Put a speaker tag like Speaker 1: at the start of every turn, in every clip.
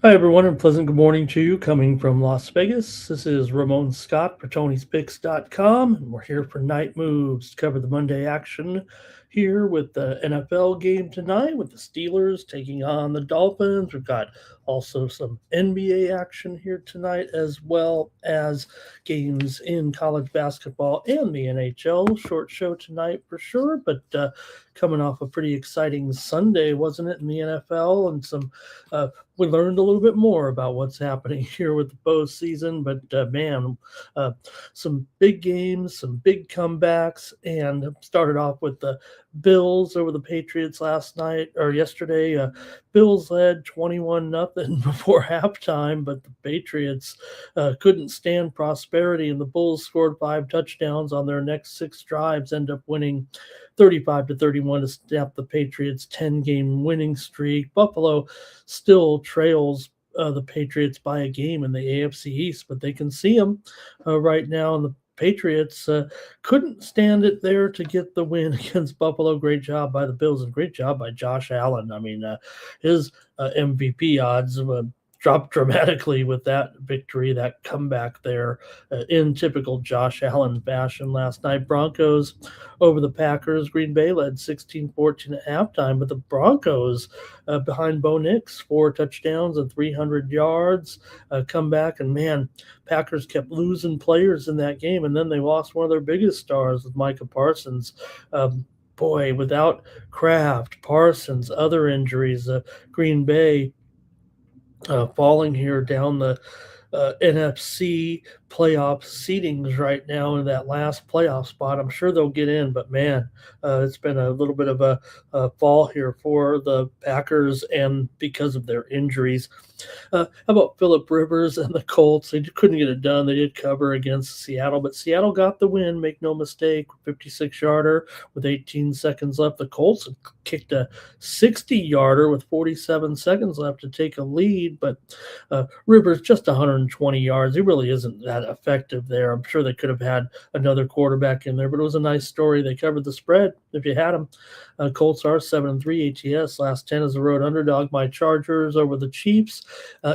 Speaker 1: Hi, everyone, and pleasant good morning to you coming from Las Vegas. This is Ramon Scott for Tony'sPicks.com, and we're here for Night Moves to cover the Monday action here with the NFL game tonight with the Steelers taking on the Dolphins. We've got also some NBA action here tonight, as well as games in college basketball and the NHL. Short show tonight for sure, but coming off a pretty exciting Sunday, wasn't it, in the NFL, and some we learned a little bit more about what's happening here with the postseason. But man, some big games, some big comebacks, and started off with the Bills over the Patriots last night or yesterday. Bills led 21-0 before halftime, but the Patriots couldn't stand prosperity, and the Bulls scored 5 touchdowns on their next 6 drives, end up winning 35-31 to snap the Patriots' 10-game winning streak. Buffalo still trails the Patriots by a game in the AFC East, but they can see them right now, and the Patriots couldn't stand it there to get the win against Buffalo. Great job by the Bills and great job by Josh Allen. I mean, his MVP odds dropped dramatically with that victory, that comeback there in typical Josh Allen fashion last night. Broncos over the Packers. Green Bay led 16-14 at halftime, but the Broncos behind Bo Nix, 4 touchdowns and 300 yards, come back, and man, Packers kept losing players in that game, and then they lost one of their biggest stars with Micah Parsons. Boy, without Kraft, Parsons, other injuries, Green Bay falling here down the NFC playoff seedings right now in that last playoff spot. I'm sure they'll get in, but man, it's been a little bit of a fall here for the Packers, and because of their injuries. How about Phillip Rivers and the Colts? They couldn't get it done. They did cover against Seattle, but Seattle got the win, make no mistake, 56-yarder with 18 seconds left. The Colts kicked a 60-yarder with 47 seconds left to take a lead, but Rivers just 120 yards. He really isn't that effective there. I'm sure they could have had another quarterback in there, but it was a nice story. They covered the spread if you had them. Colts are 7-3 ATS. Last 10 as a road underdog. My Chargers over the Chiefs,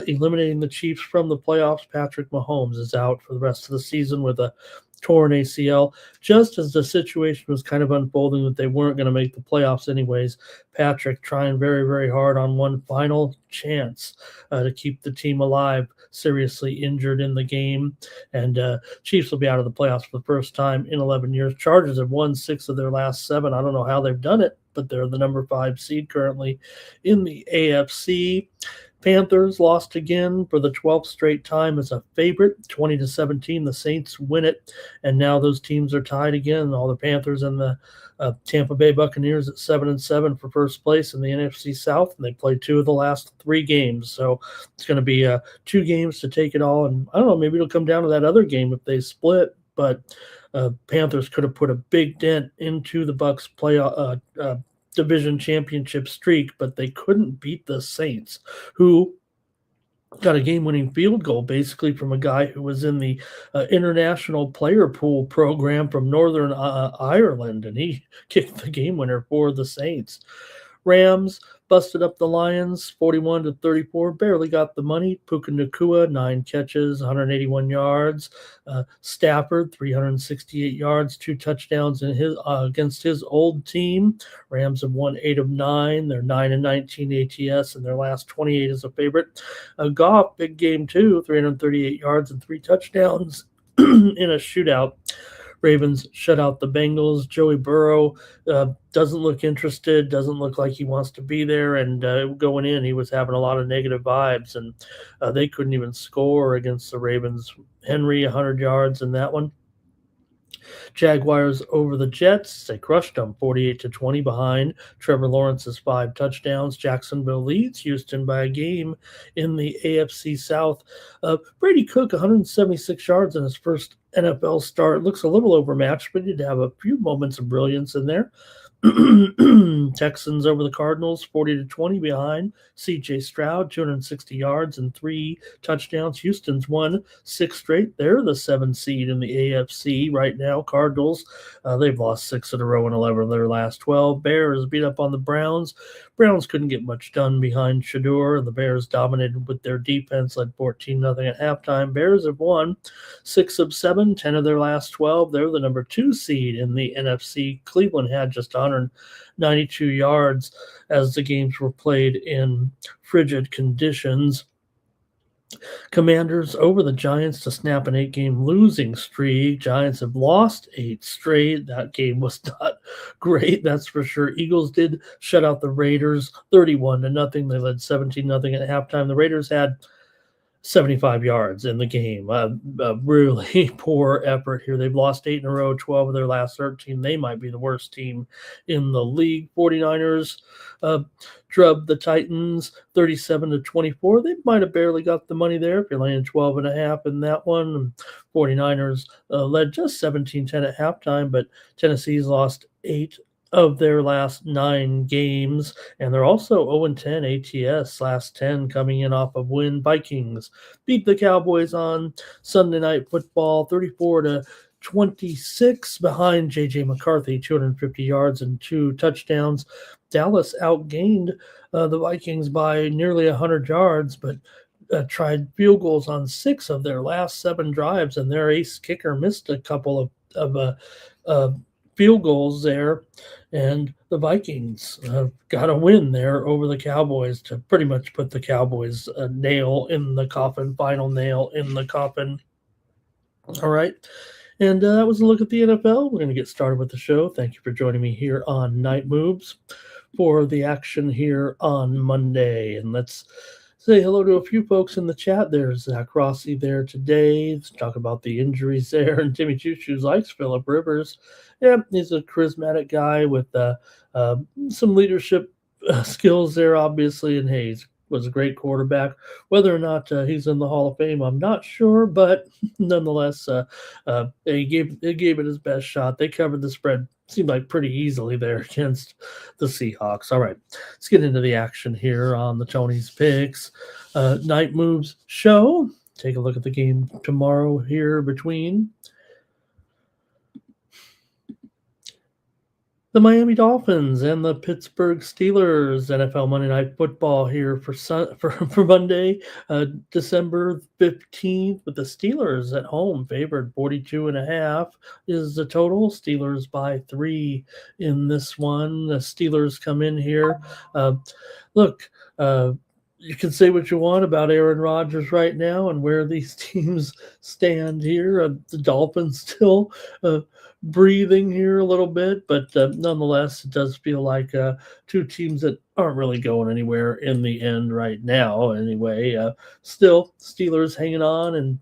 Speaker 1: eliminating the Chiefs from the playoffs. Patrick Mahomes is out for the rest of the season with a torn ACL. Just as the situation was kind of unfolding that they weren't going to make the playoffs anyways, Patrick trying very, very hard on one final chance to keep the team alive, seriously injured in the game, and Chiefs will be out of the playoffs for the first time in 11 years. Chargers have won 6 of their last 7. I don't know how they've done it, but they're the number 5 seed currently in the AFC. Panthers lost again for the 12th straight time as a favorite, 20-17. The Saints win it, and now those teams are tied again. All the Panthers and the Tampa Bay Buccaneers at 7-7 for first place in the NFC South, and they played 2 of the last 3 games. So it's going to be 2 games to take it all, and I don't know, maybe it'll come down to that other game if they split, but Panthers could have put a big dent into the Bucs playoff division championship streak, but they couldn't beat the Saints, who got a game-winning field goal basically from a guy who was in the international player pool program from Northern Ireland, and he kicked the game winner for the Saints. Rams busted up the Lions 41-34. Barely got the money. Puka Nacua, 9 catches, 181 yards. Stafford, 368 yards, 2 touchdowns in his against his old team. Rams have won 8 of 9. They're 9-19 ATS, and their last 28 is a favorite. Goff, big game too, 338 yards and 3 touchdowns in a shootout. Ravens shut out the Bengals. Joey Burrow doesn't look interested, doesn't look like he wants to be there. And going in, he was having a lot of negative vibes, and they couldn't even score against the Ravens. Henry, 100 yards in that one. Jaguars over the Jets. They crushed them 48-20 behind. Trevor Lawrence's 5 touchdowns. Jacksonville leads Houston by a game in the AFC South. Brady Cook, 176 yards in his first NFL start. Looks a little overmatched, but he did have a few moments of brilliance in there. Texans over the Cardinals, 40-20 behind. C.J. Stroud, 260 yards and 3 touchdowns. Houston's won 6 straight. They're the 7th seed in the AFC right now. Cardinals, they've lost 6 in a row and 11 of their last 12. Bears beat up on the Browns. Browns couldn't get much done behind Shador, and the Bears dominated with their defense, led 14-0 at halftime. Bears have won 6 of 7, 10 of their last 12. They're the number 2 seed in the NFC. Cleveland had just 192 yards as the games were played in frigid conditions. Commanders over the Giants to snap an 8-game losing streak. Giants have lost 8 straight. That game was not great, that's for sure. Eagles did shut out the Raiders 31-0. They led 17-0 at halftime. The Raiders had 75 yards in the game. A really poor effort here. They've lost 8 in a row, 12 of their last 13. They might be the worst team in the league. 49ers drubbed the Titans 37-24. They might have barely got the money there if you're laying 12.5 in that one. 49ers led just 17-10 at halftime, but Tennessee's lost 8 of their last 9 games, and they're also 0-10 ATS, last 10 coming in off of win. Vikings beat the Cowboys on Sunday Night Football 34-26 behind J.J. McCarthy, 250 yards and 2 touchdowns. Dallas outgained the Vikings by nearly 100 yards, but tried field goals on 6 of their last 7 drives, and their ace kicker missed a couple of field goals there, and the Vikings got a win there over the Cowboys to pretty much put the Cowboys a nail in the coffin, final nail in the coffin. All right, and that was a look at the NFL. We're going to get started with the show. Thank you for joining me here on Night Moves for the action here on Monday, and let's say hello to a few folks in the chat. There's Zach Rossi there today. Let's talk about the injuries there. And Timmy Choo Choo likes Phillip Rivers. Yeah, he's a charismatic guy with some leadership skills there, obviously. And hey, he was a great quarterback. Whether or not he's in the Hall of Fame, I'm not sure. But nonetheless, he gave it his best shot. They covered the spread, seemed like pretty easily there against the Seahawks. All right, let's get into the action here on the Tony's Picks Night Moves show. Take a look at the game tomorrow here between the Miami Dolphins and the Pittsburgh Steelers. NFL Monday Night Football here for Monday, December 15th, with the Steelers at home favored 42.5 is the total. Steelers by 3 in this one. The Steelers come in here. You can say what you want about Aaron Rodgers right now and where these teams stand here. The Dolphins still breathing here a little bit, but nonetheless, it does feel like 2 teams that aren't really going anywhere in the end right now. Anyway, still Steelers hanging on in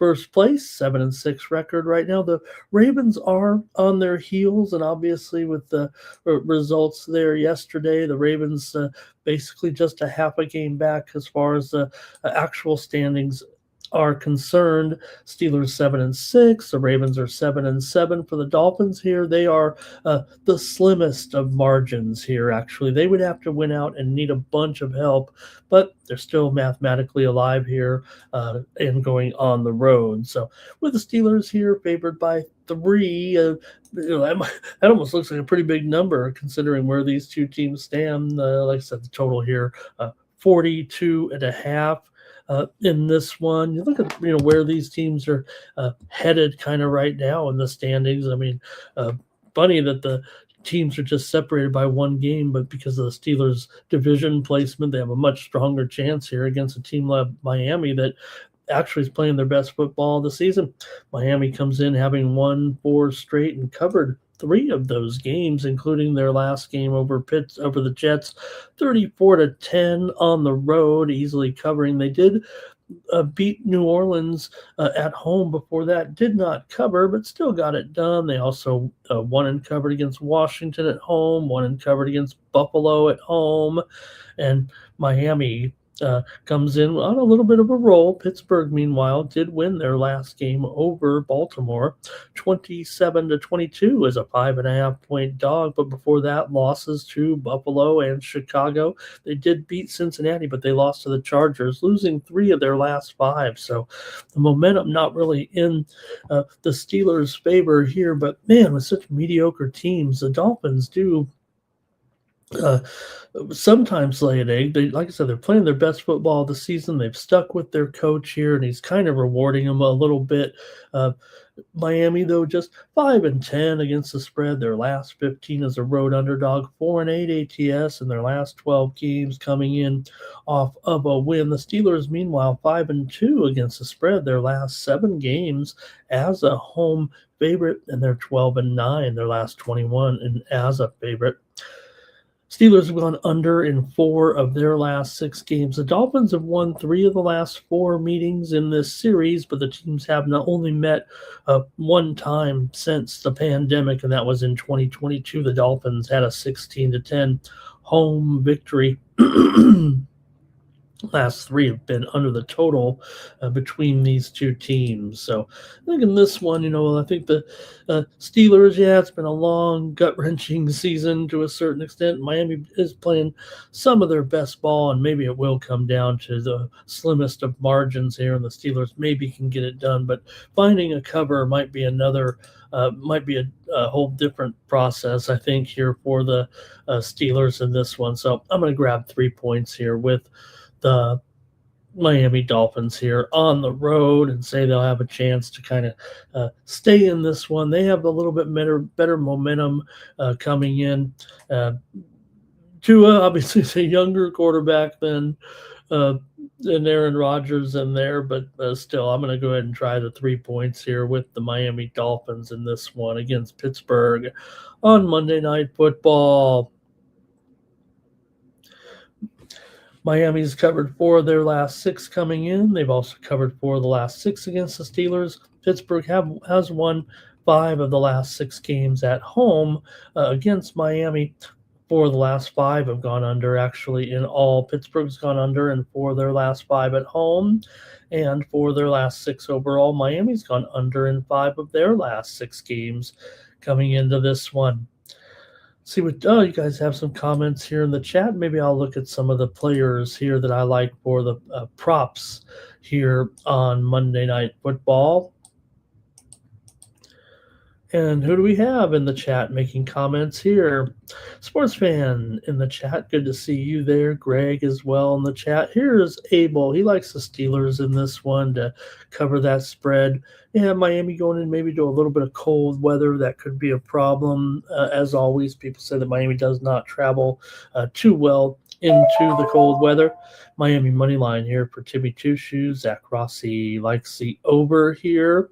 Speaker 1: first place, 7-6 record right now. The Ravens are on their heels, and obviously with the results there yesterday, the Ravens basically just a half a game back as far as the actual standings are concerned, Steelers 7-6. The Ravens are 7-7. For the Dolphins here, they are the slimmest of margins here. Actually, they would have to win out and need a bunch of help, but they're still mathematically alive here and going on the road. So with the Steelers here favored by 3, that almost looks like a pretty big number considering where these two teams stand. Like I said, the total here 42.5. In this one, you look at where these teams are headed kind of right now in the standings. I mean, funny that the teams are just separated by one game, but because of the Steelers' division placement, they have a much stronger chance here against a team like Miami that actually is playing their best football of the season. Miami comes in having won 4 straight and covered 3 of those games, including their last game over the Jets, 34-10 on the road, easily covering. They did beat New Orleans at home before that, did not cover, but still got it done. They also won and covered against Washington at home, won and covered against Buffalo at home, and Miami comes in on a little bit of a roll. Pittsburgh, meanwhile, did win their last game over Baltimore, 27-22 as a 5.5-point dog. But before that, losses to Buffalo and Chicago. They did beat Cincinnati, but they lost to the Chargers, losing 3 of their last 5. So the momentum not really in the Steelers' favor here. But man, with such mediocre teams, the Dolphins do uh, sometimes lay an egg. They, like I said, they're playing their best football of the season. They've stuck with their coach here, and he's kind of rewarding them a little bit. Uh, Miami, though, just 5-10 against the spread. Their last 15 as a road underdog, 4-8 ATS in their last 12 games, coming in off of a win. The Steelers, meanwhile, 5-2 against the spread. Their last 7 games as a home favorite, and they're 12-9 their last 21 and as a favorite. Steelers have gone under in 4 of their last 6 games. The Dolphins have won 3 of the last 4 meetings in this series, but the teams have not only met one time since the pandemic, and that was in 2022. The Dolphins had a 16-10 home victory. Last 3 have been under the total between these two teams. So I think in this one, I think the Steelers, it's been a long, gut-wrenching season to a certain extent. Miami is playing some of their best ball, and maybe it will come down to the slimmest of margins here, and the Steelers maybe can get it done. But finding a cover might be a whole different process, I think, here for the Steelers in this one. So I'm going to grab 3 points here with the Miami Dolphins here on the road and say they'll have a chance to kind of stay in this one. They have a little bit better momentum coming in. Tua, obviously, is a younger quarterback than Aaron Rodgers in there, but still, I'm going to go ahead and try the 3 points here with the Miami Dolphins in this one against Pittsburgh on Monday Night Football. Miami's covered 4 of their last 6 coming in. They've also covered 4 of the last 6 against the Steelers. Pittsburgh has won 5 of the last 6 games at home against Miami. 4 of the last 5 have gone under, actually, in all. Pittsburgh's gone under in 4 of their last 5 at home, and 4 of their last 6 overall. Miami's gone under in 5 of their last 6 games coming into this one. See what you guys have some comments here in the chat. Maybe I'll look at some of the players here that I like for the props here on Monday Night Football. And who do we have in the chat making comments here? Sports fan in the chat. Good to see you there. Greg as well in the chat. Here's Abel. He likes the Steelers in this one to cover that spread. Yeah, Miami going in maybe to a little bit of cold weather. That could be a problem. As always, people say that Miami does not travel too well into the cold weather. Miami money line here for Timmy Two Shoes. Zach Rossi likes the over here.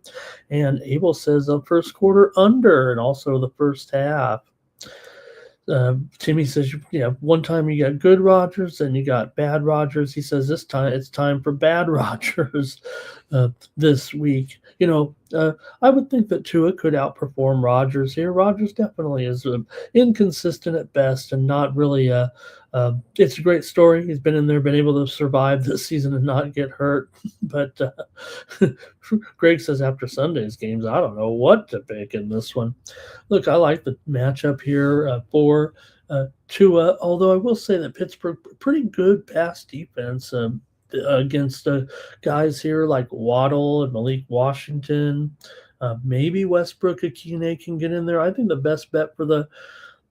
Speaker 1: And Abel says the first quarter under and also the first half. Timmy says, one time you got good Rodgers and you got bad Rodgers. He says this time it's time for bad Rodgers this week. I would think that Tua could outperform Rodgers here. Rodgers definitely is inconsistent at best and not really it's a great story. He's been in there, been able to survive this season and not get hurt. But Greg says after Sunday's games, I don't know what to pick in this one. Look, I like the matchup here for Tua, although I will say that Pittsburgh pretty good pass defense against guys here like Waddle and Malik Washington. Maybe Westbrook Akine can get in there. I think the best bet for the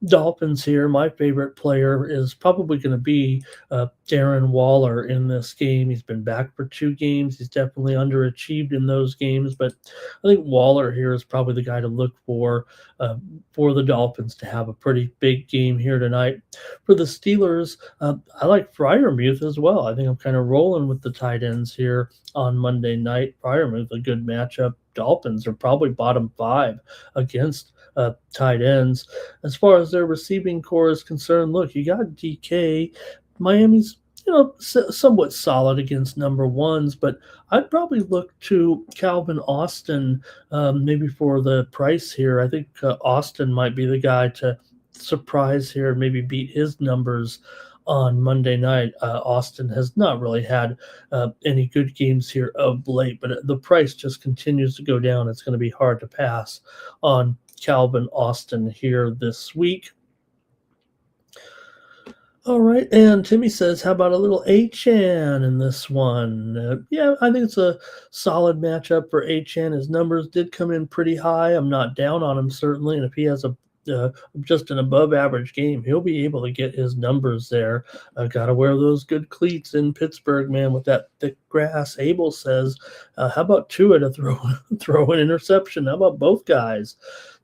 Speaker 1: Dolphins here, my favorite player is probably going to be Darren Waller in this game. He's been back for 2 games. He's definitely underachieved in those games, but I think Waller here is probably the guy to look for the Dolphins to have a pretty big game here tonight. For the Steelers, I like Freiermuth as well. I think I'm kind of rolling with the tight ends here on Monday night. Freiermuth, a good matchup. Dolphins are probably bottom 5 against tight ends. As far as their receiving core is concerned, look, you got DK. Miami's somewhat solid against number ones, but I'd probably look to Calvin Austin maybe for the price here. I think Austin might be the guy to surprise here and maybe beat his numbers on Monday night. Austin has not really had any good games here of late, but the price just continues to go down. It's going to be hard to pass on Calvin Austin here this week. All right, and Timmy says, how about a little Achan in this one? Yeah, I think it's a solid matchup for Achan. His numbers did come in pretty high. I'm not down on him, certainly, and if he has just an above average game, he'll be able to get his numbers there. Got to wear those good cleats in Pittsburgh, man, with that thick grass. Abel says, how about Tua to throw an interception? How about both guys?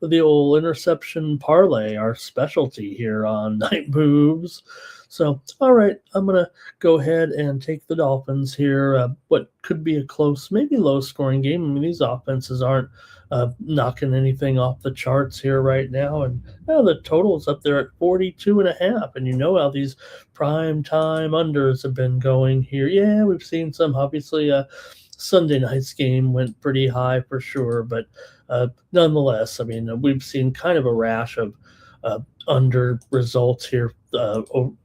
Speaker 1: The old interception parlay, our specialty here on Night Moves. So, all right, I'm going to go ahead and take the Dolphins here. What could be a close, maybe low-scoring game. I mean, these offenses aren't knocking anything off the charts here right now. And the total is up there at 42.5. And you know how these prime time unders have been going here. Yeah, we've seen some. Obviously, Sunday night's game went pretty high for sure. But nonetheless, I mean, we've seen kind of a rash of under results here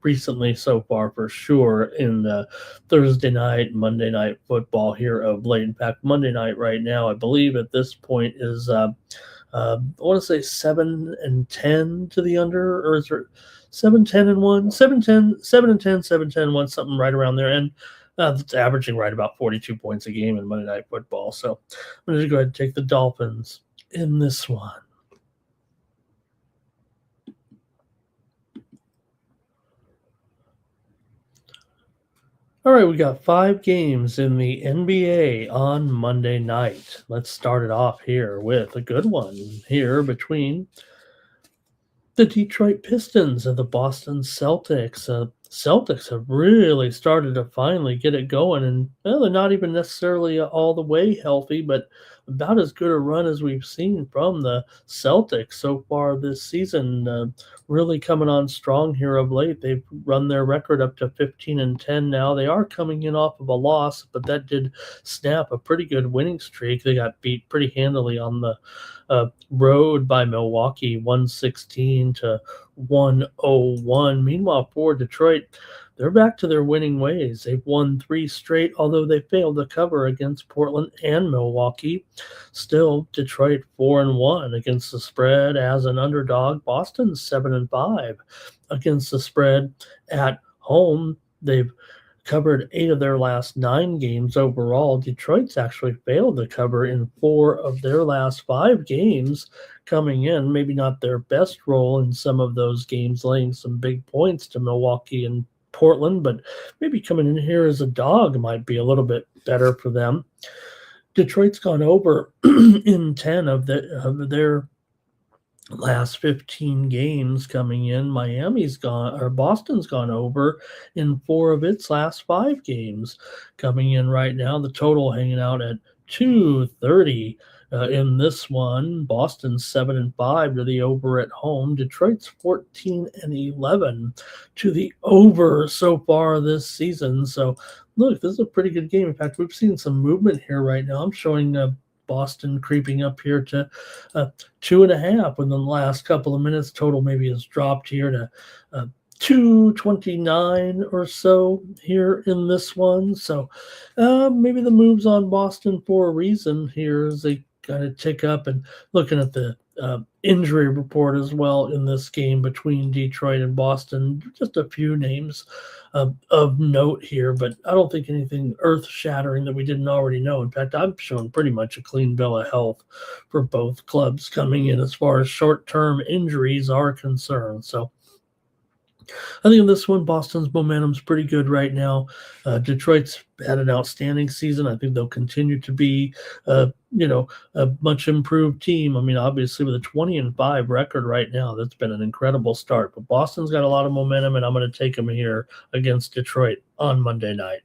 Speaker 1: recently so far for sure in Thursday night, Monday night football here of late. In fact, Monday night right now, I believe at this point is I want to say 7-10 to the under, or is it 7-10-1, 7-10, 7-10, 7-10-1, something right around there. And it's averaging right about 42 points a game in Monday Night Football. So I'm going to go ahead and take the Dolphins in this one. All right, we got 5 games in the NBA on Monday night. Let's start it off here with a good one here between the Detroit Pistons and the Boston Celtics. Celtics have really started to finally get it going, and they're not even necessarily all the way healthy, but about as good a run as we've seen from the Celtics so far this season. Really coming on strong here of late. They've run their record up to 15-10 now. They are coming in off of a loss, but that did snap a pretty good winning streak. They got beat pretty handily on the road by Milwaukee, 116-101. Meanwhile, for Detroit, they're back to their winning ways. They've won 3 straight, although they failed to cover against Portland and Milwaukee. Still, Detroit 4-1 against the spread as an underdog. Boston's 7-5 against the spread at home. They've covered 8 of their last 9 games overall. Detroit's actually failed to cover in 4 of their last 5 games coming in. Maybe not their best role in some of those games, laying some big points to Milwaukee and Portland, but maybe coming in here as a dog might be a little bit better for them. Detroit's gone over in 10 of their last 15 games coming in. Boston's gone over in 4 of its last 5 games coming in right now. The total hanging out at 230 in this one. Boston's 7-5 to the over at home. Detroit's 14-11 to the over so far this season. So look, this is a pretty good game. In fact, we've seen some movement here right now. I'm showing Boston creeping up here to 2.5 within the last couple of minutes. Total maybe has dropped here to 229 or so here in this one. So maybe the moves on Boston for a reason here as they kind of tick up. And looking at the injury report as well in this game between Detroit and Boston, just a few names of note here, but I don't think anything earth shattering that we didn't already know. In fact, I'm showing pretty much a clean bill of health for both clubs coming in as far as short term injuries are concerned. So I think in this one, Boston's momentum's pretty good right now. Detroit's had an outstanding season. I think they'll continue to be, a much improved team. I mean, obviously with a 20-5 record right now, that's been an incredible start. But Boston's got a lot of momentum, and I'm going to take them here against Detroit on Monday night.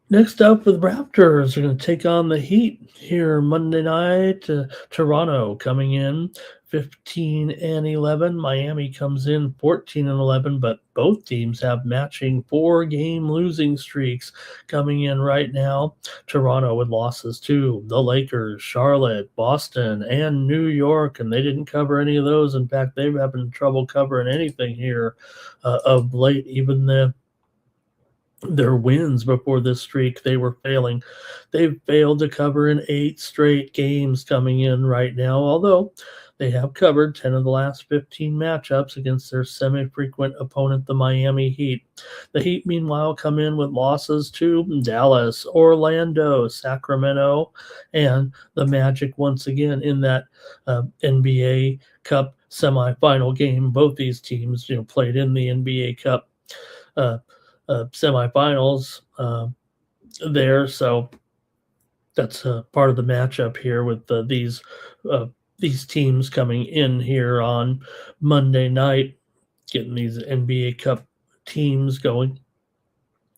Speaker 1: Next up, the Raptors are going to take on the Heat here Monday night. Toronto coming in 15-11. Miami comes in 14-11, but both teams have matching 4-game losing streaks coming in right now. Toronto with losses to the Lakers, Charlotte, Boston, and New York, and they didn't cover any of those. In fact, they've having trouble covering anything here of late. Even their wins before this streak, they were failing. They've failed to cover in 8 straight games coming in right now, although they have covered 10 of the last 15 matchups against their semi-frequent opponent, the Miami Heat. The Heat, meanwhile, come in with losses to Dallas, Orlando, Sacramento, and the Magic once again in that NBA Cup semifinal game. Both these teams, played in the NBA Cup semifinals there, so that's part of the matchup here with these teams coming in here on Monday night, getting these NBA Cup teams going.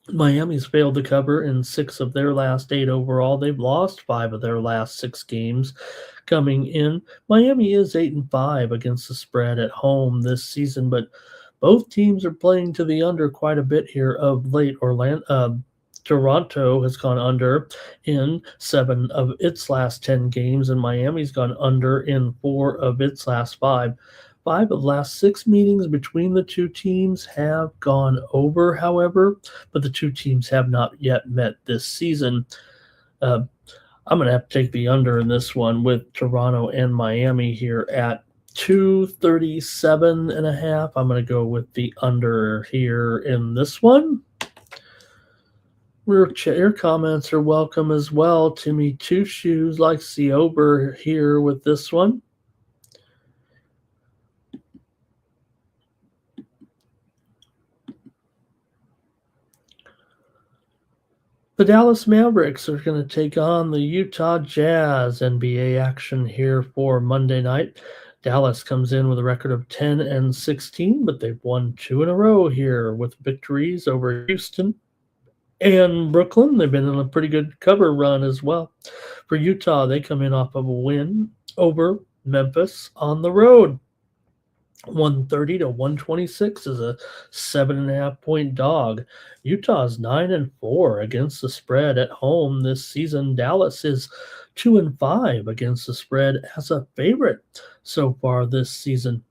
Speaker 1: Miami's failed to cover in 6 of their last 8 overall. They've lost 5 of their last 6 games coming in. Miami is 8-5 against the spread at home this season, but both teams are playing to the under quite a bit here of late. Toronto has gone under in 7 of its last 10 games, and Miami's gone under in 4 of its last 5. 5 of the last 6 meetings between the two teams have gone over, however, but the two teams have not yet met this season. I'm going to have to take the under in this one with Toronto and Miami here at 237.5. I'm going to go with the under here in this one. Your comments are welcome as well. Timmy Two Shoes likes the over here with this one. The Dallas Mavericks are going to take on the Utah Jazz. NBA action here for Monday night. Dallas comes in with a record of 10-16, but they've won 2 in a row here with victories over Houston and Brooklyn. They've been in a pretty good cover run as well. For Utah, they come in off of a win over Memphis on the road. 130-126 is a 7.5-point dog. Utah's 9-4 against the spread at home this season. Dallas is 2-5 against the spread as a favorite so far this season.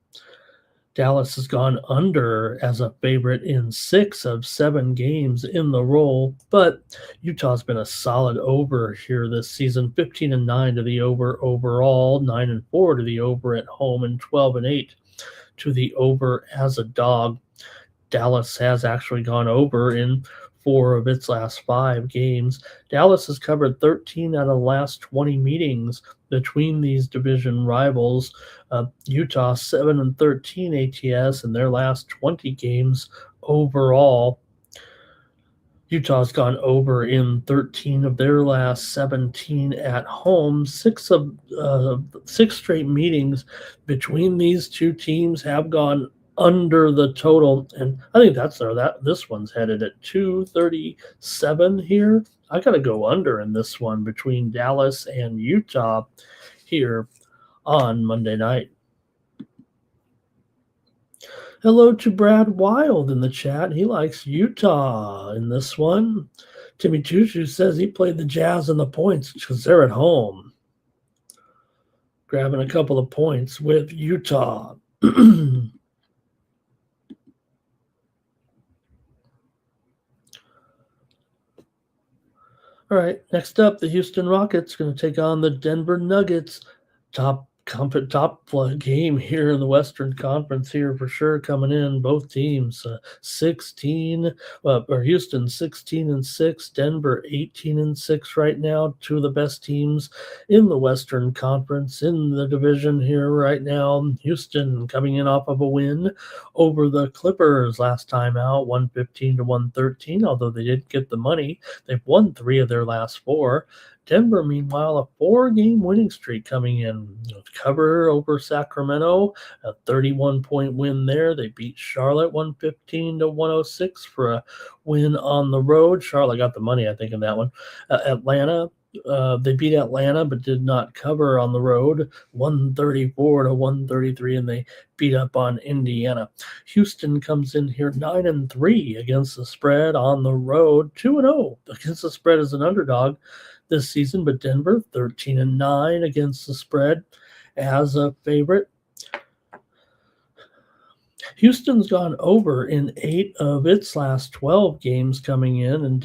Speaker 1: Dallas has gone under as a favorite in 6 of 7 games in the roll, but Utah's been a solid over here this season. 15-9 to the over overall, 9-4 to the over at home, and 12-8 to the over as a dog. Dallas has actually gone over in 4 of its last 5 games. Dallas has covered 13 out of the last 20 meetings between these division rivals. Utah 7-13 ATS in their last 20 games overall. Utah's gone over in 13 of their last 17 at home. 6 straight meetings between these two teams have gone under the total, and I think this one's headed at 237 here. I got to go under in this one between Dallas and Utah here on Monday night. Hello to Brad Wild in the chat. He likes Utah in this one. Timmy Choo says he played the Jazz and the points because they're at home. Grabbing a couple of points with Utah. All right, next up, the Houston Rockets going to take on the Denver Nuggets. Top game here in the Western Conference here for sure coming in. Both teams 16, or Houston 16-6, Denver 18-6 right now. Two of the best teams in the Western Conference in the division here right now. Houston coming in off of a win over the Clippers last time out, 115-113. Although they did get the money, they've won 3 of their last 4. Denver, meanwhile, a 4-game winning streak coming in. Cover over Sacramento, a 31-point win there. They beat Charlotte 115-106 for a win on the road. Charlotte got the money, I think, in that one. Atlanta, they beat Atlanta but did not cover on the road, 134-133, and they beat up on Indiana. Houston comes in here 9-3 against the spread on the road, 2-0 against the spread as an underdog this season, but Denver 13-9 against the spread as a favorite. Houston's gone over in 8 of its last 12 games coming in, and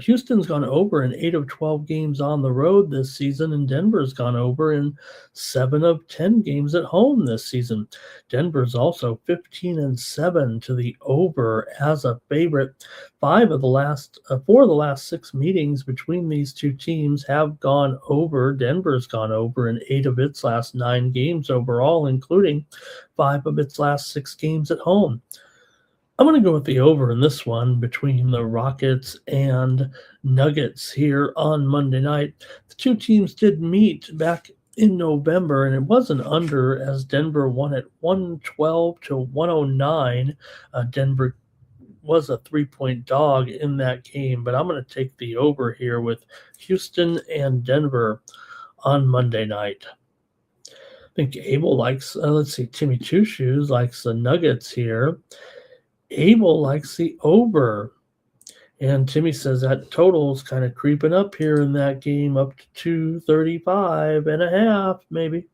Speaker 1: Houston's gone over in 8 of 12 games on the road this season, and Denver's gone over in 7 of 10 games at home this season. Denver's also 15-7 to the over as a favorite. 4 of the last 6 meetings between these two teams have gone over. Denver's gone over in 8 of its last 9 games overall, including 5 of its last 6 games at home. I'm going to go with the over in this one between the Rockets and Nuggets here on Monday night. The two teams did meet back in November, and it was an under as Denver won at 112-109. Denver was a 3-point dog in that game, but I'm going to take the over here with Houston and Denver on Monday night. I think Abel likes, Timmy Two Shoes likes the Nuggets here. Abel likes the over. And Timmy says that total is kind of creeping up here in that game, up to 235.5, maybe.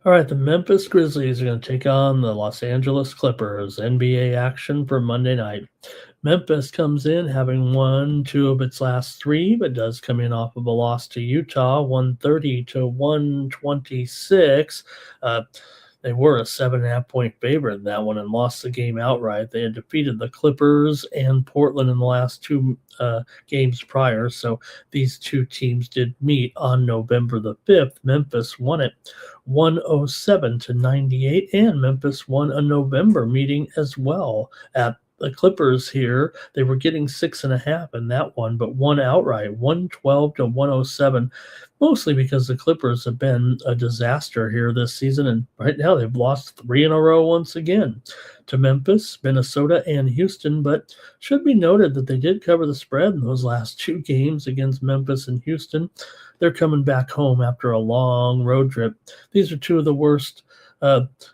Speaker 1: All right, the Memphis Grizzlies are going to take on the Los Angeles Clippers. NBA action for Monday night. Memphis comes in having won 2 of its last 3, but does come in off of a loss to Utah, 130-126. They were a 7.5-point favorite in that one and lost the game outright. They had defeated the Clippers and Portland in the last 2 games prior, so these two teams did meet on November the 5th. Memphis won it 107-98, and Memphis won a November meeting as well. At the Clippers here, they were getting 6.5 in that one, but won outright, 112-107, mostly because the Clippers have been a disaster here this season, and right now they've lost 3 in a row once again to Memphis, Minnesota, and Houston, but should be noted that they did cover the spread in those last 2 games against Memphis and Houston. They're coming back home after a long road trip. These are 2 of the worst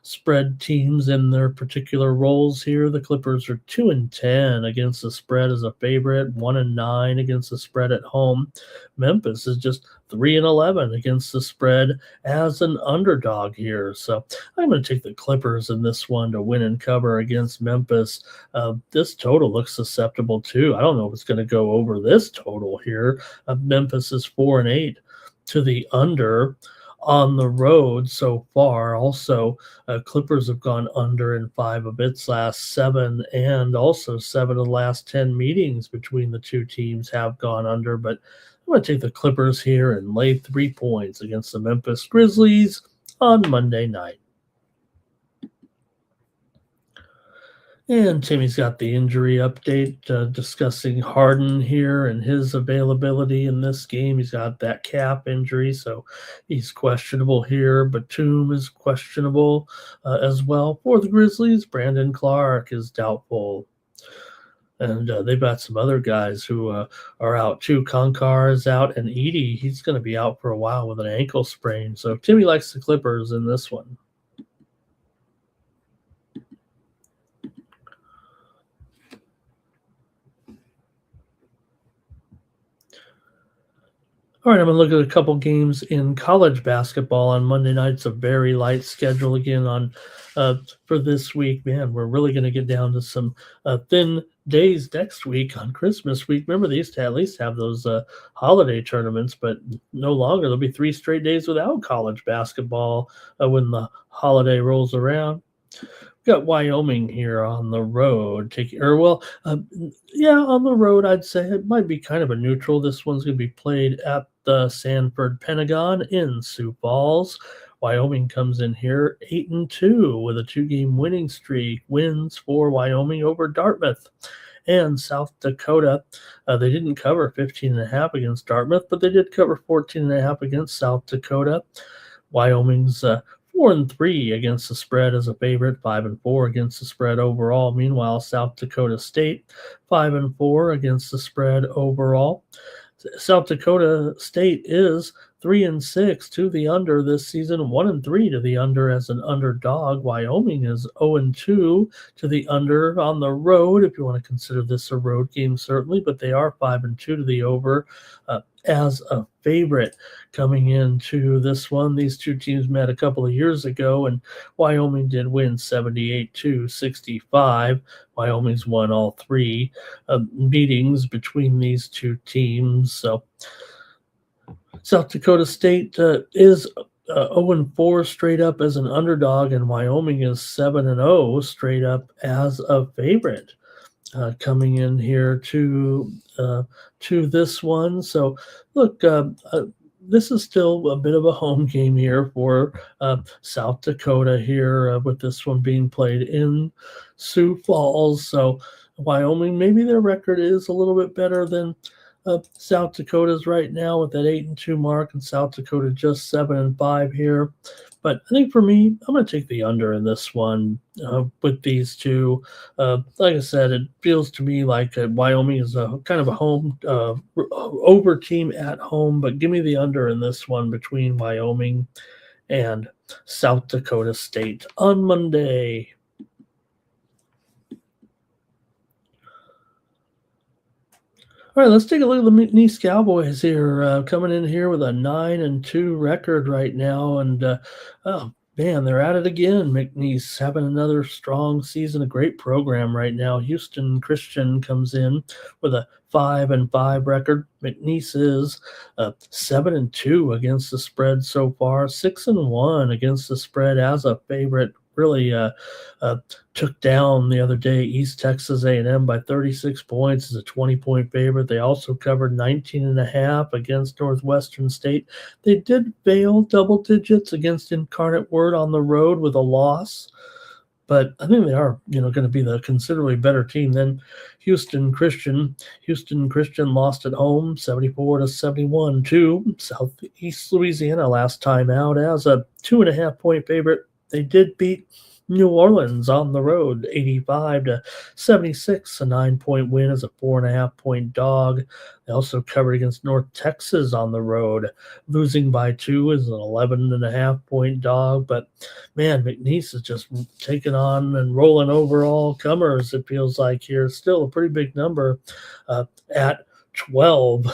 Speaker 1: spread teams in their particular roles here. The Clippers are 2-10 against the spread as a favorite, 1-9 against the spread at home. Memphis is just 3-11 against the spread as an underdog here. So I'm going to take the Clippers in this one to win and cover against Memphis. This total looks susceptible too. I don't know if it's going to go over this total here. Memphis is 4-8 to the under on the road so far. Also, Clippers have gone under in 5 of its last 7, and also 7 of the last 10 meetings between the two teams have gone under. But I'm going to take the Clippers here and lay 3 points against the Memphis Grizzlies on Monday night. And Timmy's got the injury update discussing Harden here and his availability in this game. He's got that calf injury, so he's questionable here. Batum is questionable as well for the Grizzlies. Brandon Clark is doubtful. And they've got some other guys who are out too. Konkar is out, and Edie, he's going to be out for a while with an ankle sprain. So Timmy likes the Clippers in this one. All right, I'm going to look at a couple games in college basketball on Monday night. It's a very light schedule again on for this week. Man, we're really going to get down to some thin days next week on Christmas week. Remember, they used to at least have those holiday tournaments, but no longer. There'll be 3 straight days without college basketball when the holiday rolls around. Got Wyoming here on the road. On the road, I'd say it might be kind of a neutral. This one's going to be played at the Sanford Pentagon in Sioux Falls. Wyoming comes in here 8-2 with a 2-game winning streak. Wins for Wyoming over Dartmouth and South Dakota. They didn't cover 15.5 against Dartmouth, but they did cover 14.5 against South Dakota. Wyoming's 4-3 against the spread as a favorite, 5-4 against the spread overall. Meanwhile, South Dakota State 5-4 against the spread overall. South Dakota State is 3-6 to the under this season, 1-3 to the under as an underdog. Wyoming is 0-2 to the under on the road, if you want to consider this a road game, certainly, but they are 5-2 to the over as a favorite coming into this one. These two teams met a couple of years ago, and Wyoming did win 78-65. Wyoming's won all 3 meetings between these two teams. So South Dakota State is 0-4 straight up as an underdog, and Wyoming is 7-0 straight up as a favorite. Coming in here to this one. So, look, this is still a bit of a home game here for South Dakota here with this one being played in Sioux Falls. So, Wyoming, maybe their record is a little bit better than South Dakota's right now with that 8-2 mark, and South Dakota just 7-5 here. But I think for me, I'm going to take the under in this one with these two. Like I said, it feels to me like Wyoming is a kind of a home over team at home, but give me the under in this one between Wyoming and South Dakota State on Monday. All right, let's take a look at the McNeese Cowboys here, coming in here with a 9-2 record right now, and oh man, they're at it again. McNeese having another strong season, a great program right now. Houston Christian comes in with a 5-5 record. McNeese is 7-2 against the spread so far, 6-1 against the spread as a favorite. Really took down the other day East Texas A&M by 36 points as a 20-point favorite. They also covered 19.5 against Northwestern State. They did fail double digits against Incarnate Word on the road with a loss, but I think they are, going to be the considerably better team than Houston Christian. Houston Christian lost at home 74-71 to Southeast Louisiana last time out as a 2.5-point favorite. They did beat New Orleans on the road, 85-76, a 9-point win as a 4.5-point dog. They also covered against North Texas on the road, losing by 2 as an 11.5-point dog. But man, McNeese is just taking on and rolling over all comers. It feels like here, still a pretty big number at 12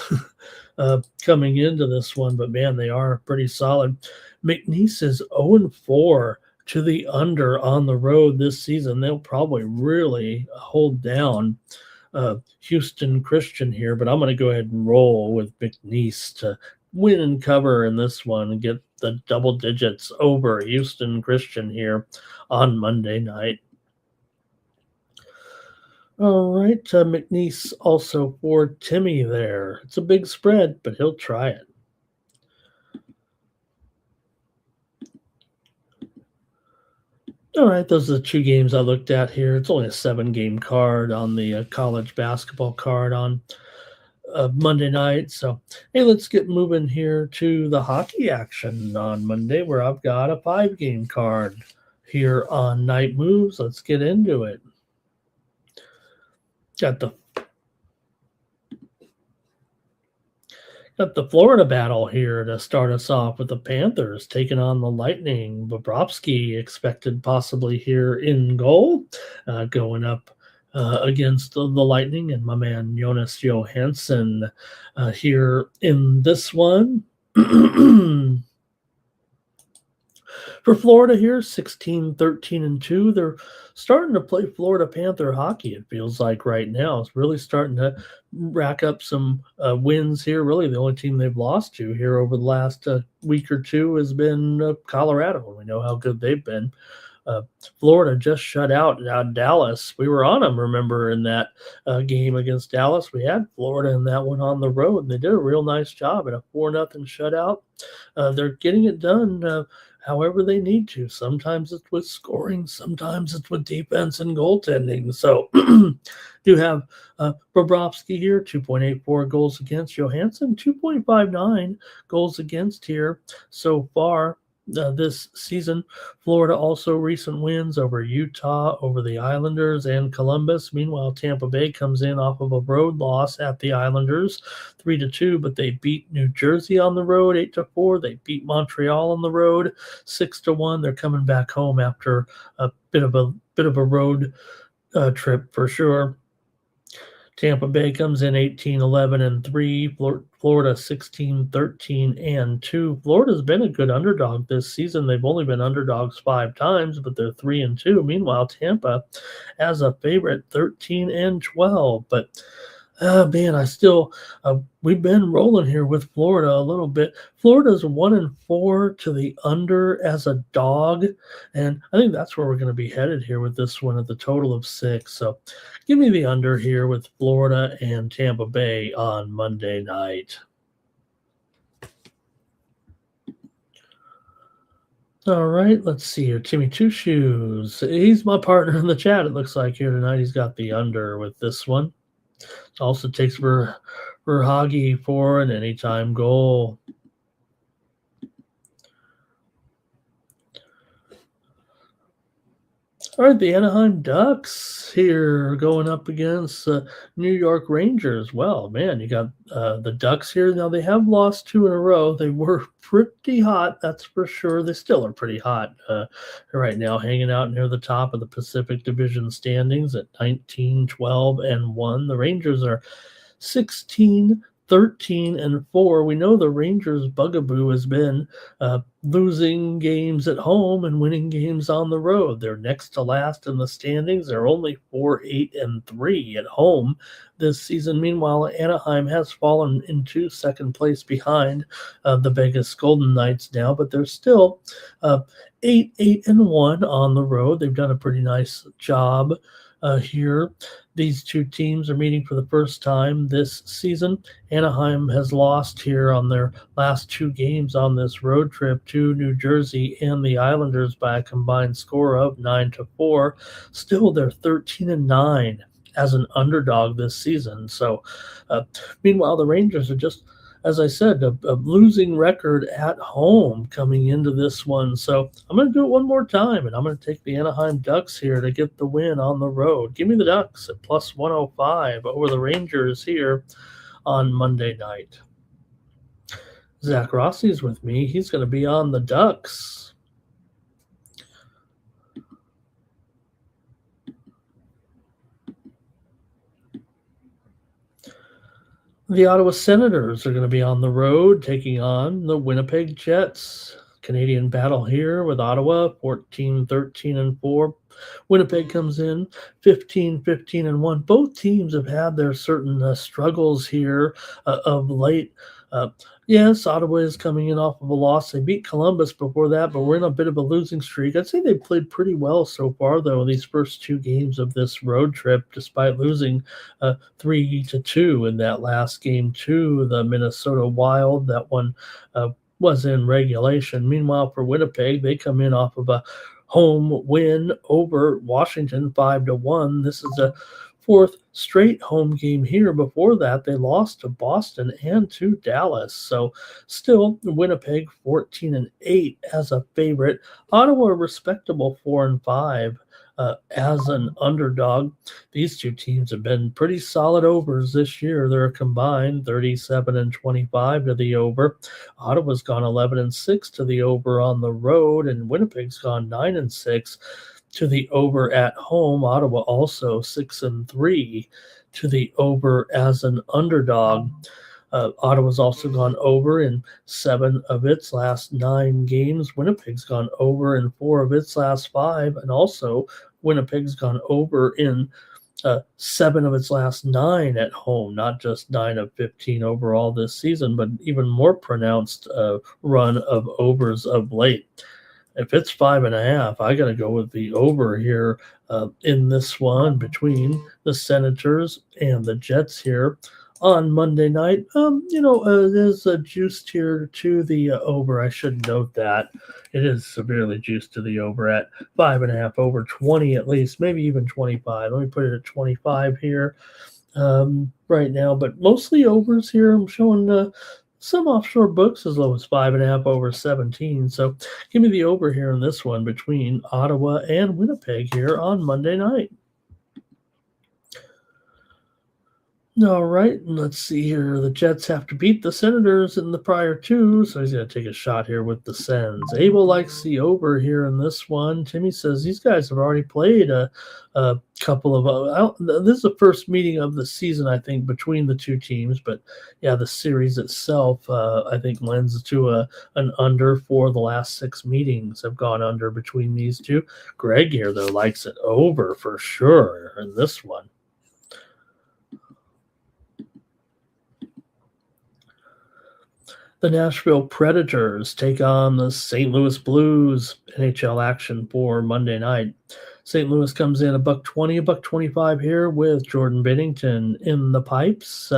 Speaker 1: coming into this one. But man, they are pretty solid. McNeese is 0-4 to the under on the road this season. They'll probably really hold down Houston Christian here, but I'm going to go ahead and roll with McNeese to win and cover in this one and get the double digits over Houston Christian here on Monday night. All right, McNeese also for Timmy there. It's a big spread, but he'll try it. All right, those are the 2 games I looked at here. It's only a 7-game card on the college basketball card on Monday night. So, hey, let's get moving here to the hockey action on Monday, where I've got a 5-game card here on Night Moves. Let's get into it. Got the Got the Florida battle here to start us off with the Panthers taking on the Lightning. Bobrovsky expected possibly here in goal, going up against the Lightning, and my man Jonas Johansson here in this one. For Florida here, 16, 13, and 2. They're starting to play Florida Panther hockey, it feels like right now. It's really starting to rack up some wins here. Really, the only team they've lost to here over the last week or two has been Colorado. We know how good they've been. Florida just shut out Dallas. We were on them, remember, in that game against Dallas. We had Florida in that one on the road, and they did a real nice job in a 4-0 shutout. They're getting it done however they need to. Sometimes it's with scoring, sometimes it's with defense and goaltending. So do have Bobrovsky here, 2.84 goals against. Johansson, 2.59 goals against here so far. This season. Florida also recent wins over Utah, over the Islanders, and Columbus. Meanwhile, Tampa Bay comes in off of a road loss at the Islanders, 3-2, but they beat New Jersey on the road, 8-4. They beat Montreal on the road, 6-1. They're coming back home after a bit of a road trip for sure. Tampa Bay comes in 18-11-3. Florida 16-13-2. Florida's been a good underdog this season. They've only been underdogs 5 times, but they're 3-2. Meanwhile, Tampa as a favorite 13-12. But man, we've been rolling here with Florida a little bit. Florida's 1-4 to the under as a dog, and I think that's where we're going to be headed here with this one at the total of 6. So give me the under here with Florida and Tampa Bay on Monday night. All right, let's see here. Timmy Two Shoes. He's my partner in the chat, it looks like, here tonight. He's got the under with this one. Also takes for Hagi for an anytime goal. All right, the Anaheim Ducks here going up against New York Rangers. Well, man, you got the Ducks here. Now, they have lost 2 in a row. They were pretty hot, that's for sure. They still are pretty hot right now, hanging out near the top of the Pacific Division standings at 19, 12, and 1. The Rangers are 16, 13, and 4. We know the Rangers' bugaboo has been losing games at home and winning games on the road. They're next to last in the standings. They're only 4, 8, and 3 at home this season. Meanwhile, Anaheim has fallen into second place behind the Vegas Golden Knights now, but they're still 8, 8, and 1 on the road. They've done a pretty nice job here. These two teams are meeting for the first time this season. Anaheim has lost here on their last 2 games on this road trip to New Jersey and the Islanders by a combined score of 9-4. Still, they're 13-9 as an underdog this season. So, meanwhile, the Rangers are just, as I said, a losing record at home coming into this one. So I'm going to do it one more time, and I'm going to take the Anaheim Ducks here to get the win on the road. Give me the Ducks at plus 105 over the Rangers here on Monday night. Zach Rossi's with me. He's going to be on the Ducks. The Ottawa Senators are going to be on the road taking on the Winnipeg Jets. Canadian battle here with Ottawa, 14, 13, and 4. Winnipeg comes in 15, 15, and 1. Both teams have had their certain struggles here of late. Yes, Ottawa is coming in off of a loss. They beat Columbus before that, but we're in a bit of a losing streak. I'd say they played pretty well so far, though, in these first 2 games of this road trip, despite losing 3-2 in that last game to the Minnesota Wild. That one was in regulation. Meanwhile, for Winnipeg, they come in off of a home win over Washington, 5-1. This is a 4th straight home game here. Before that, they lost to Boston and to Dallas. So still, Winnipeg 14-8 as a favorite. Ottawa respectable 4-5 as an underdog. These two teams have been pretty solid overs this year. They're combined 37 and 25 to the over. Ottawa's gone 11 and 6 to the over on the road, and Winnipeg's gone 9 and 6 to the over at home. Ottawa also 6 and 3 to the over as an underdog. Ottawa's also gone over in 7 of its last 9 games. Winnipeg's gone over in 4 of its last 5, and also Winnipeg's gone over in 7 of its last 9 at home, not just 9 of 15 overall this season, but even more pronounced run of overs of late. If it's 5.5, I got to go with the over here in this one between the Senators and the Jets here on Monday night. There's a juiced here to the over. I should note that it is severely juiced to the over at 5.5, over 20 at least, maybe even 25. Let me put it at 25 here right now, but mostly overs here. I'm showing some offshore books as low as 5.5, over 17. So give me the over here in this one between Ottawa and Winnipeg here on Monday night. All right, let's see here. The Jets have to beat the Senators in the prior 2, so he's going to take a shot here with the Sens. Abel likes the over here in this one. Timmy says these guys have already played a couple of this is the first meeting of the season, I think, between the two teams. But, yeah, the series itself, I think, lends to an under for the last 6 meetings have gone under between these two. Greg here, though, likes it over for sure in this one. The Nashville Predators take on the St. Louis Blues. NHL action for Monday night. St. Louis comes in $1.20, $1.25 here with Jordan Binnington in the pipes.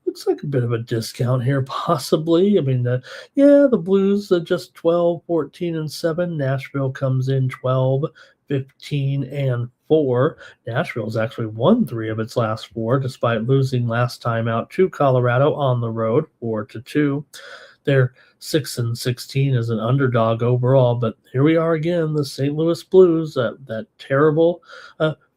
Speaker 1: Looks like a bit of a discount here, possibly. I mean, the Blues are just 12, 14, and 7. Nashville comes in 12, 15, and 4. Nashville's actually won 3 of its last 4, despite losing last time out to Colorado on the road, 4-2. They're 6 and 16 as an underdog overall, but here we are again, the St. Louis Blues, that terrible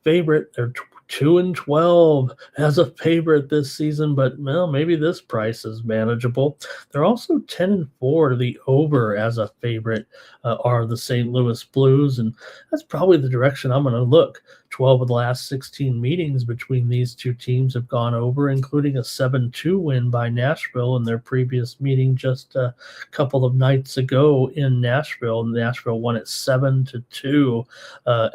Speaker 1: favorite. They're 2 and 12 as a favorite this season, but maybe this price is manageable. They're also 10 and 4 to the over as a favorite are the St. Louis Blues, and that's probably the direction I'm going to look. 12 of the last 16 meetings between these two teams have gone over, including a 7-2 win by Nashville in their previous meeting just a couple of nights ago in Nashville. Nashville won it 7-2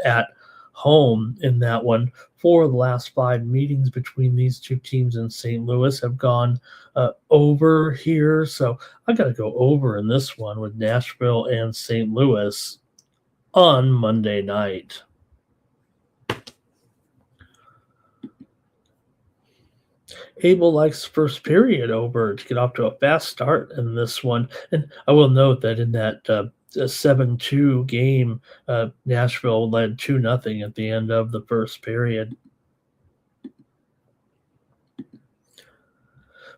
Speaker 1: at home in that one. 4 of the last 5 meetings between these two teams in St. Louis have gone over here. So I got to go over in this one with Nashville and St. Louis on Monday night. Abel likes first period over to get off to a fast start in this one. And I will note that in that 7-2 game, Nashville led 2-0 at the end of the first period.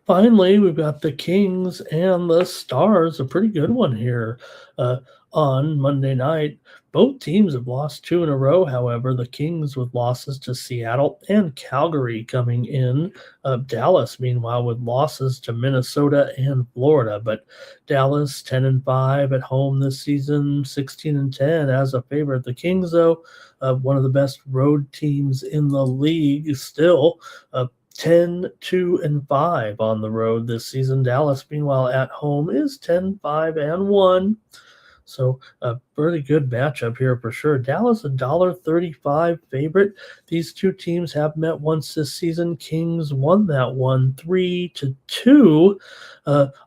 Speaker 1: Finally, we've got the Kings and the Stars, a pretty good one here on Monday night. Both teams have lost 2 in a row, however, the Kings with losses to Seattle and Calgary coming in. Dallas, meanwhile, with losses to Minnesota and Florida. But Dallas 10 and 5 at home this season, 16 and 10 as a favorite. The Kings, though, one of the best road teams in the league still. 10, 2, and 5 on the road this season. Dallas, meanwhile, at home is 10, 5, and 1. So a really good matchup here for sure. Dallas, $1.35 favorite. These two teams have met once this season. Kings won that one 3-2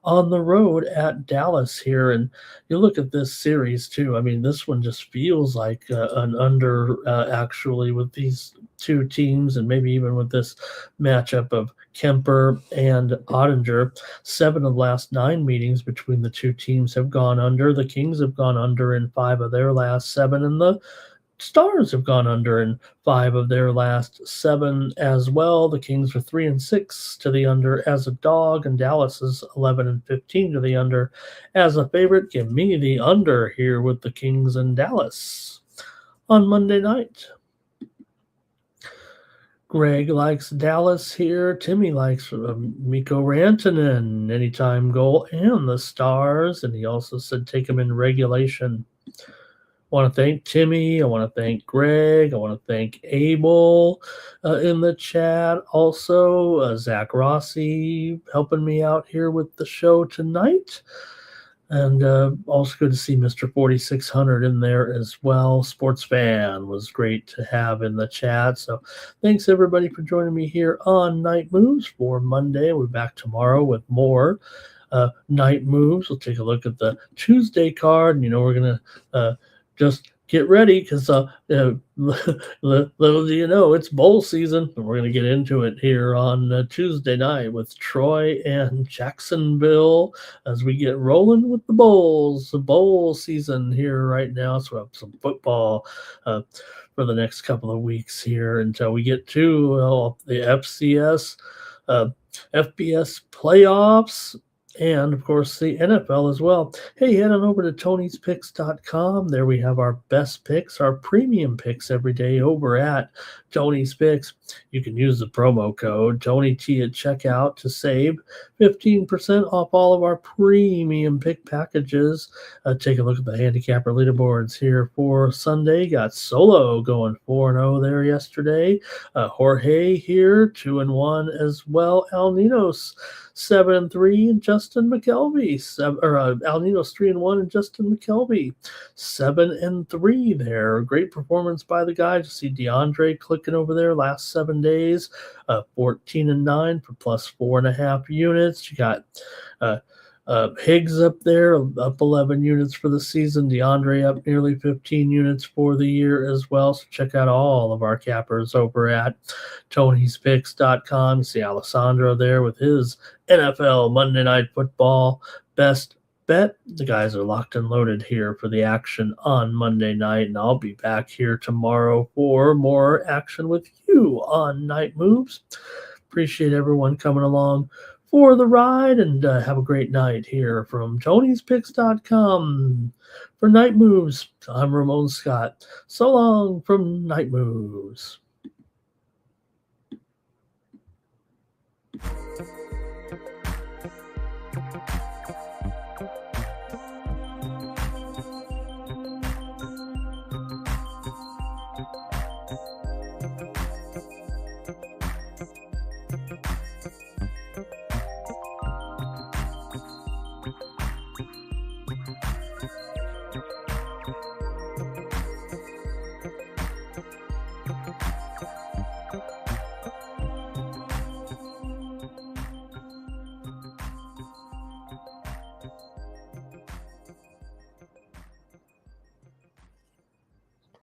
Speaker 1: on the road at Dallas here. And you look at this series too. I mean, this one just feels like an under actually with these two teams, and maybe even with this matchup of Kemper and Ottinger. 7 of the last 9 meetings between the two teams have gone under. The Kings have gone under in 5 of their last 7, and the Stars have gone under in 5 of their last 7 as well. The Kings are 3 and 6 to the under as a dog, and Dallas is 11 and 15 to the under as a favorite. Give me the under here with the Kings and Dallas on Monday night. Greg likes Dallas here. Timmy likes Mikko Rantanen, anytime goal, and the Stars. And he also said take him in regulation. I want to thank Timmy. I want to thank Greg. I want to thank Abel in the chat. Also, Zach Rossi helping me out here with the show tonight. And also good to see Mr. 4600 in there as well. Sports fan was great to have in the chat. So thanks everybody for joining me here on Night Moves for Monday. We're back tomorrow with more Night Moves. We'll take a look at the Tuesday card. And, we're going to just get ready because little do you know, it's bowl season. And we're going to get into it here on Tuesday night with Troy and Jacksonville as we get rolling with the bowls, the bowl season here right now. So we have some football for the next couple of weeks here until we get to the FCS, FBS playoffs, and of course the NFL as well. Hey, head on over to Tony'sPicks.com. There we have our best picks, our premium picks every day over at Tony's Picks. You can use the promo code TonyT at checkout to save 15% off all of our premium pick packages. Take a look at the handicapper leaderboards here for Sunday. Got Solo going 4-0 there yesterday. Jorge here 2-1 as well. Al Ninos 7-3, and Justin McKelvey, Al Ninos 3-1, and Justin McKelvey 7-3 there. Great performance by the guy. To see DeAndre clicking over there last 7 days, 14-9 for plus 4.5 units. You got Higgs up there, up 11 units for the season. DeAndre up nearly 15 units for the year as well. So check out all of our cappers over at Tony'sPicks.com. You see Alessandro there with his NFL Monday Night Football best bet. The guys are locked and loaded here for the action on Monday night, and I'll be back here tomorrow for more action with you on Night Moves. Appreciate everyone coming along for the ride, and have a great night here from Tony'sPicks.com. For Night Moves, I'm Ramon Scott. So long from Night Moves.